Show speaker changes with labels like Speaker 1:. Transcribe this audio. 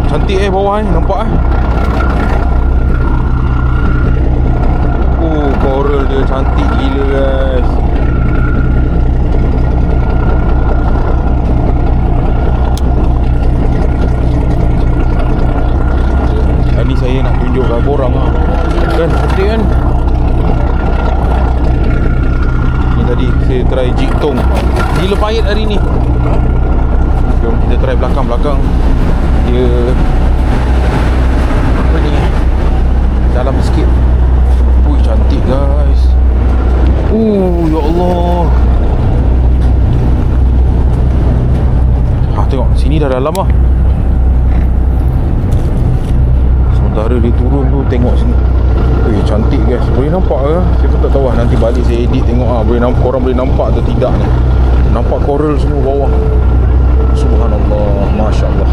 Speaker 1: Cantik bawah nampak coral dia cantik gila guys. Ni saya nak tunjuk kat korang kan, cantik kan. Ni tadi saya try jitong, gila pahit hari ni. Jom kita try belakang-belakang. Dia apa ni, dalam sikit. Ui, cantik guys. Ya Allah. Tengok sini dah dalam sementara dia turun tu, tengok sini. Cantik guys. Boleh nampak ke? Saya pun tak tahu nanti balik saya edit tengok boleh nampak, korang boleh nampak atau tidak ni. Nampak coral semua bawah. Subhanallah, Masya Allah.